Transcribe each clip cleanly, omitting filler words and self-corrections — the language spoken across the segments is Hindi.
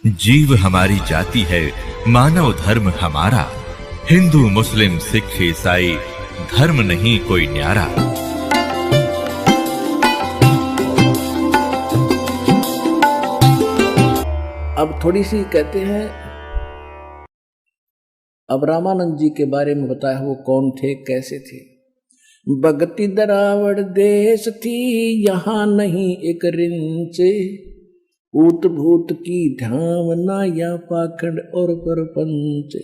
जीव हमारी जाति है, मानव धर्म हमारा। हिंदू मुस्लिम सिख ईसाई धर्म नहीं कोई न्यारा। अब थोड़ी सी कहते हैं, अब रामानंद जी के बारे में बताया वो कौन थे, कैसे थे। भगति दरावड़ देश थी, यहाँ नहीं एक रिंच, ऊत भूत की ध्यावना या पाखंड और परपंच।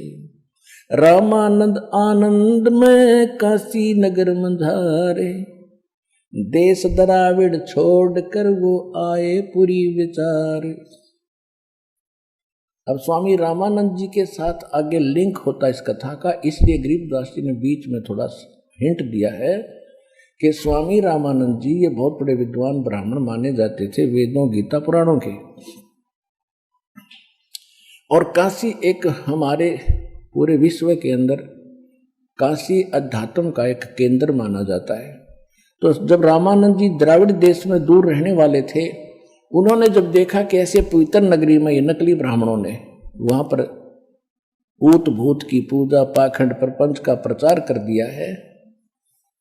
रामानंद आनंद में काशी नगर मंझारे, देश दराविड़ छोड़कर वो आए पुरी विचार। अब स्वामी रामानंद जी के साथ आगे लिंक होता है इस कथा का, इसलिए गरीबदास जी ने बीच में थोड़ा हिंट दिया है कि स्वामी रामानंद जी ये बहुत बड़े विद्वान ब्राह्मण माने जाते थे, वेदों गीता पुराणों के। और काशी एक हमारे पूरे विश्व के अंदर काशी अध्यात्म का एक केंद्र माना जाता है। तो जब रामानंद जी द्राविड़ देश में दूर रहने वाले थे, उन्होंने जब देखा कि ऐसे पवित्र नगरी में ये नकली ब्राह्मणों ने वहां पर ऊत भूत की पूजा पाखंड प्रपंच का प्रचार कर दिया है,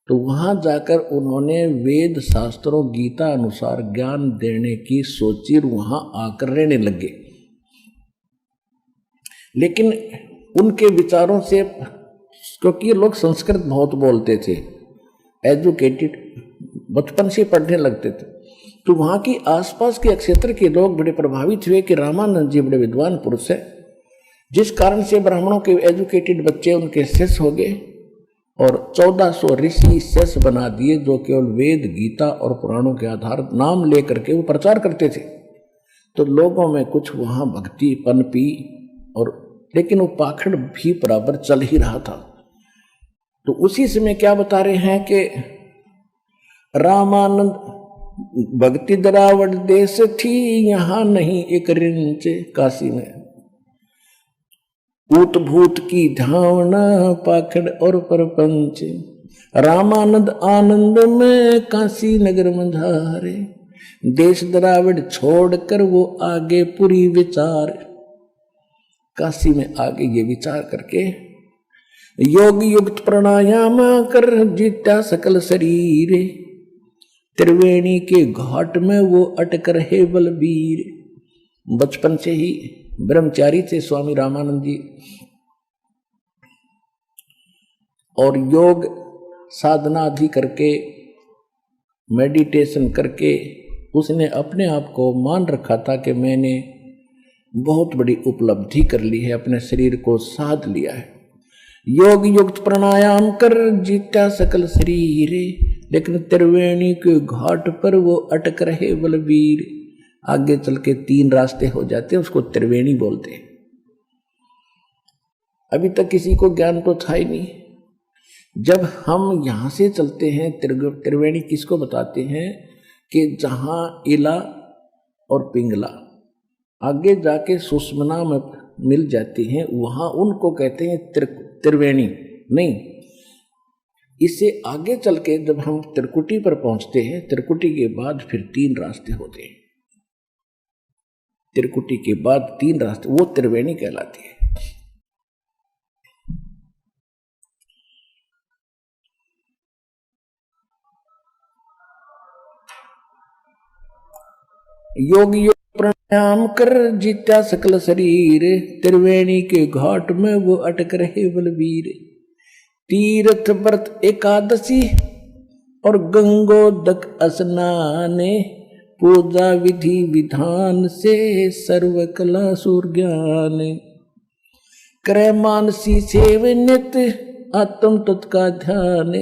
तो वहां जाकर उन्होंने वेद शास्त्रों गीता अनुसार ज्ञान देने की सोची, वहां आकर रहने लगे। लेकिन उनके विचारों से, क्योंकि ये लोग संस्कृत बहुत बोलते थे, एजुकेटेड, बचपन से पढ़ने लगते थे, तो वहां की आसपास के क्षेत्र के लोग बड़े प्रभावित हुए कि रामानंद जी बड़े विद्वान पुरुष है, जिस कारण से ब्राह्मणों के एजुकेटेड बच्चे उनके शिष्य हो गए और 1400 ऋषि शिष्य बना दिए, जो केवल वेद गीता और पुराणों के आधार नाम लेकर के वो प्रचार करते थे। तो लोगों में कुछ वहां भक्ति पनपी, और लेकिन वो पाखंड भी बराबर चल ही रहा था। तो उसी समय क्या बता रहे हैं कि रामानंद भक्ति दरावड़ देश थी, यहाँ नहीं एक रिंच, काशी में ऊत भूत की धावना पाखंड और परपंच। रामानंद आनंद में काशी नगर मंझारे, देश दराविड़ छोड़कर वो आगे पूरी विचार। काशी में आगे ये विचार करके योग युक्त प्राणायाम कर जीता सकल शरीर, त्रिवेणी के घाट में वो अटक रहे बलबीर। बचपन से ही ब्रह्मचारी थे स्वामी रामानंद जी, और योग साधना आदि करके, मेडिटेशन करके उसने अपने आप को मान रखा था कि मैंने बहुत बड़ी उपलब्धि कर ली है, अपने शरीर को साध लिया है। योग युक्त प्राणायाम कर जीता सकल शरीर, लेकिन त्रिवेणी के घाट पर वो अटक रहे बलबीर। आगे चल के 3 रास्ते हो जाते हैं, उसको त्रिवेणी बोलते हैं। अभी तक किसी को ज्ञान तो था ही नहीं। जब हम यहां से चलते हैं, त्रिवेणी किसको बताते हैं कि जहां इला और पिंगला आगे जाके सुषमना में मिल जाती हैं, वहां उनको कहते हैं त्रिवेणी। नहीं, इससे आगे चल के जब हम त्रिकुटी पर पहुंचते हैं, त्रिकुटी के बाद फिर 3 रास्ते होते हैं। त्रिकुटी के बाद 3 रास्ते, वो त्रिवेणी कहलाती है। योग योग प्राणायाम कर जीता सकल शरीर, त्रिवेणी के घाट में वो अटक रहे बलबीर। तीर्थ व्रत एकादशी और गंगोदक स्नाने, पूजा विधि विधान से सर्व कला सूर्ज्ञान। करे मानसी सेव नित्य आत्म तत्का ध्यान,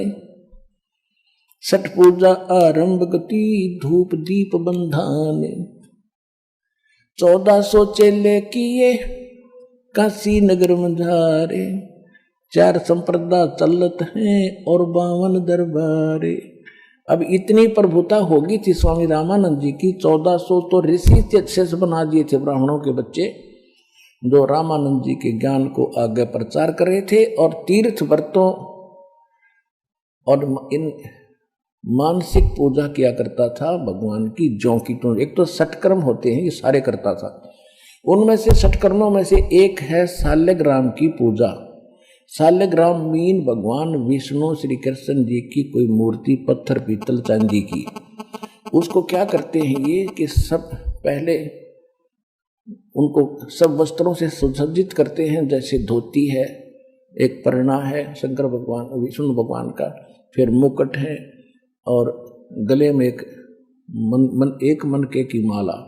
छठ पूजा आरंभ गति धूप दीप बंधान। 1400 चेले किए काशी नगर मंझारे, 4 संप्रदा चलत हैं और 52 दरबारे। अब इतनी प्रभुता होगी थी स्वामी रामानंद जी की, 1400 तो ऋषि शिष्य बना दिए थे ब्राह्मणों के बच्चे, जो रामानंद जी के ज्ञान को आगे प्रचार कर रहे थे। और तीर्थ व्रतों और इन मानसिक पूजा किया करता था भगवान की, ज्यों की तो एक तो सटकर्म होते हैं, ये सारे करता था। उनमें से षटकर्मों में से एक है शाल्यग्राम की पूजा। शाल्यग्राम मीन भगवान विष्णु श्री कृष्ण जी की कोई मूर्ति, पत्थर, पीतल, चांदी की। उसको क्या करते हैं ये कि सब पहले उनको सब वस्त्रों से सुसज्जित करते हैं, जैसे धोती है, एक परना है शंकर भगवान विष्णु भगवान का, फिर मुकुट है और गले में एक मनके की माला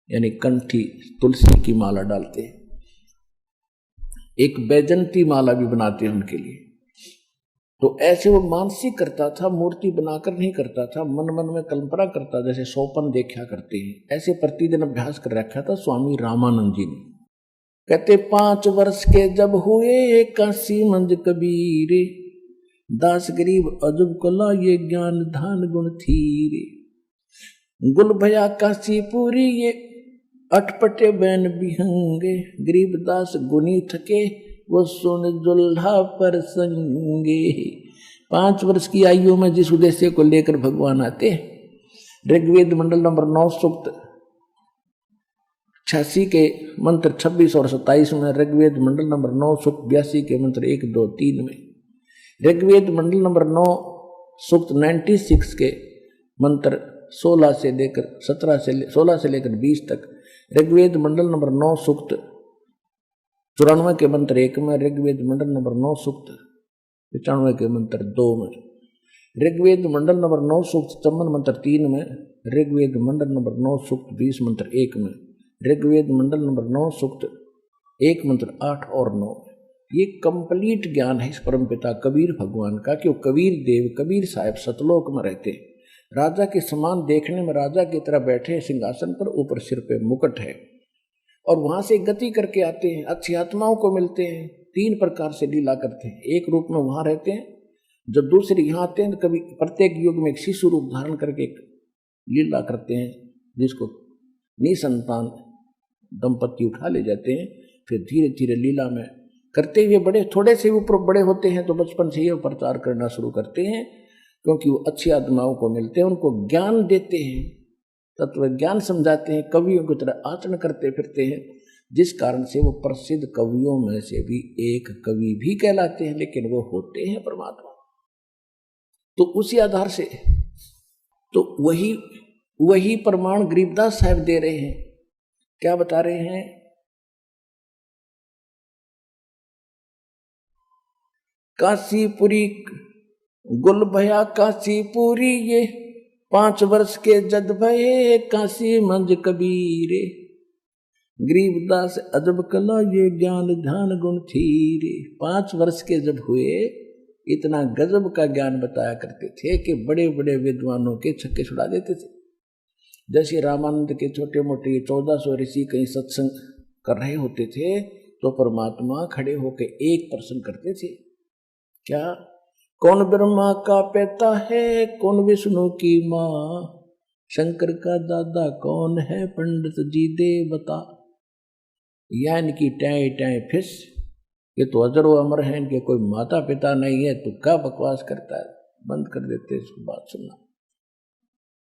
यानी कंठी तुलसी की माला डालते हैं, एक बैजंती माला भी बनाते हैं उनके लिए। तो ऐसे वो मानसिक करता था, मूर्ति बनाकर नहीं करता था, मन मन में कल्पना करता, जैसे सोपन देखा करते हैं, ऐसे प्रतिदिन अभ्यास कर रखा था स्वामी रामानंद जी ने। कहते 5 वर्ष के जब हुए काशी मंज कबीरे, दास गरीब अजब कला ये ज्ञान धान गुण थीरे। गुल भया काशी पूरी ये अटपटे बैन बिहंगे, गरीब दास गुनी थके वो सुन जुल्हा पर संगे। 5 वर्ष की आयु में जिस उद्देश्य को लेकर भगवान आते हैं। ऋग्वेद मंडल नंबर 9 सूक्त 86 के मंत्र 26 और 27 में, ऋग्वेद मंडल नंबर 9 सूक्त 82 के मंत्र 1, 2, 3 में, ऋग्वेद मंडल नंबर 9 सूक्त 96 के मंत्र 16 से लेकर 20 तक, ऋग्वेद मंडल नंबर 9 सूक्त 94 के मंत्र 1 में, ऋग्वेद मंडल नंबर 9 सूक्त 95 के मंत्र 2 में, ऋग्वेद मंडल नंबर 9 सूक्त 54 मंत्र 3 में, ऋग्वेद मंडल नंबर 9 सूक्त 20 मंत्र 1 में, ऋग्वेद मंडल नंबर 9 सूक्त 1 मंत्र 8 और 9। ये कंप्लीट ज्ञान है इस परमपिता कबीर भगवान का कि वो कबीर देव कबीर साहब सतलोक में रहते, राजा के समान देखने में राजा की तरह बैठे सिंहासन पर, ऊपर सिर पे मुकुट है, और वहां से गति करके आते हैं, अच्छी आत्माओं को मिलते हैं, 3 प्रकार से लीला करते हैं। एक रूप में वहां रहते हैं, जब दूसरे यहाँ आते हैं तो कभी प्रत्येक युग में एक शिशु रूप धारण करके एक लीला करते हैं, जिसको निसंतान दंपति उठा ले जाते हैं। फिर धीरे धीरे लीला में करते हुए बड़े थोड़े से ऊपर बड़े होते हैं तो बचपन से ये प्रचार करना शुरू करते हैं, क्योंकि वो अच्छी आत्माओं को मिलते हैं, उनको ज्ञान देते हैं, तत्व ज्ञान समझाते हैं, कवियों की तरह आचरण करते फिरते हैं, जिस कारण से वो प्रसिद्ध कवियों में से भी एक कवि भी कहलाते हैं, लेकिन वो होते हैं परमात्मा। तो उसी आधार से तो वही प्रमाण गरीबदास साहब दे रहे हैं। क्या बता रहे हैं? काशीपुरी गुल भया काशीपुरी ये 5 वर्ष के जद भये काशी मंज कबीरे, गरीबदास अजब कला ये ज्ञान ध्यान गुण थीरे। 5 वर्ष के जब हुए इतना गजब का ज्ञान बताया करते थे कि बड़े बड़े विद्वानों के छक्के छुड़ा देते थे। जैसे रामानंद के छोटे मोटे 1400 ऋषि कहीं सत्संग कर रहे होते थे तो परमात्मा खड़े होकर एक प्रश्न करते थे, क्या कौन ब्रह्मा का पिता है, कौन विष्णु की माँ, शंकर का दादा कौन है, पंडित जी दे बता। या इनकी टाई टाई फिस, ये तो अजर व अमर है, इनके कोई माता पिता नहीं है, तो क्या बकवास करता है। बंद कर देते इसको बात सुनना।